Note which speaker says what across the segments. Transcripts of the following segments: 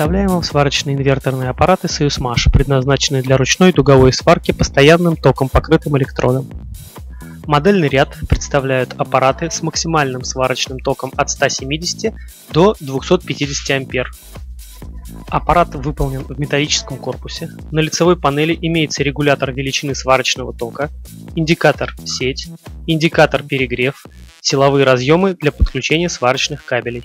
Speaker 1: Представляем вам сварочные инверторные аппараты SoyuzMash, предназначенные для ручной дуговой сварки постоянным током покрытым электродом. Модельный ряд представляют аппараты с максимальным сварочным током от 170 до 250 А. Аппарат выполнен в металлическом корпусе. На лицевой панели имеется регулятор величины сварочного тока, индикатор сеть, индикатор перегрев, силовые разъемы для подключения сварочных кабелей.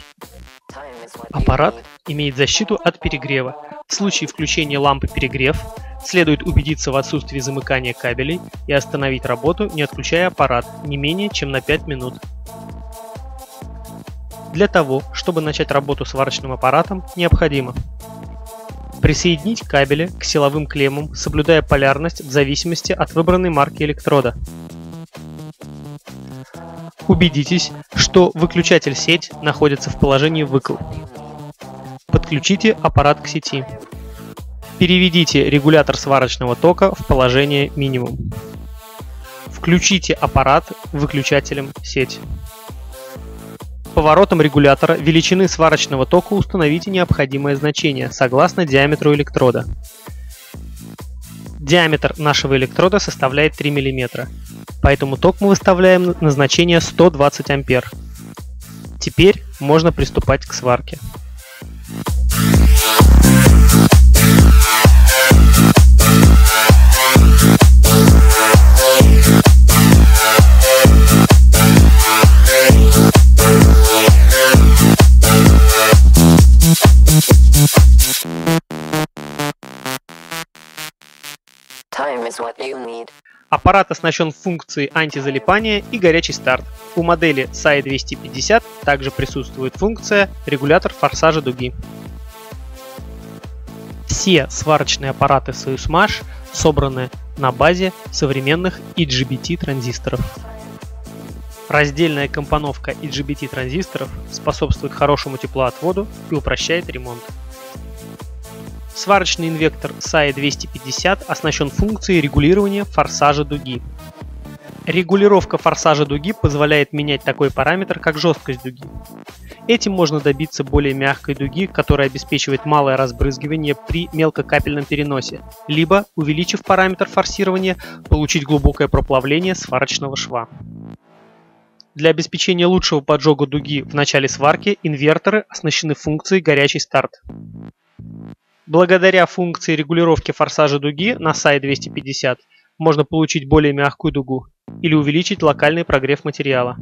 Speaker 1: Аппарат имеет защиту от перегрева. В случае включения лампы перегрев следует убедиться в отсутствии замыкания кабелей и остановить работу, не отключая аппарат, не менее чем на 5 минут. Для того, чтобы начать работу сварочным аппаратом, необходимо присоединить кабели к силовым клеммам, соблюдая полярность в зависимости от выбранной марки электрода. Убедитесь, что выключатель сеть находится в положении выкл. Подключите аппарат к сети. Переведите регулятор сварочного тока в положение минимум. Включите аппарат выключателем сеть. Поворотом регулятора величины сварочного тока установите необходимое значение согласно диаметру электрода. Диаметр нашего электрода составляет 3 мм, поэтому ток мы выставляем на значение 120 А. Теперь можно приступать к сварке. Аппарат оснащен функцией антизалипания и горячий старт. У модели SAE 250 также присутствует функция регулятор форсажа дуги. Все сварочные аппараты SoyuzMash собраны на базе современных IGBT транзисторов. Раздельная компоновка IGBT транзисторов способствует хорошему теплоотводу и упрощает ремонт. Сварочный инвертор SAE 250 оснащен функцией регулирования форсажа дуги. Регулировка форсажа дуги позволяет менять такой параметр, как жесткость дуги. Этим можно добиться более мягкой дуги, которая обеспечивает малое разбрызгивание при мелкокапельном переносе, либо, увеличив параметр форсирования, получить глубокое проплавление сварочного шва. Для обеспечения лучшего поджога дуги в начале сварки инверторы оснащены функцией горячий старт. Благодаря функции регулировки форсажа дуги на SAE 250 можно получить более мягкую дугу или увеличить локальный прогрев материала.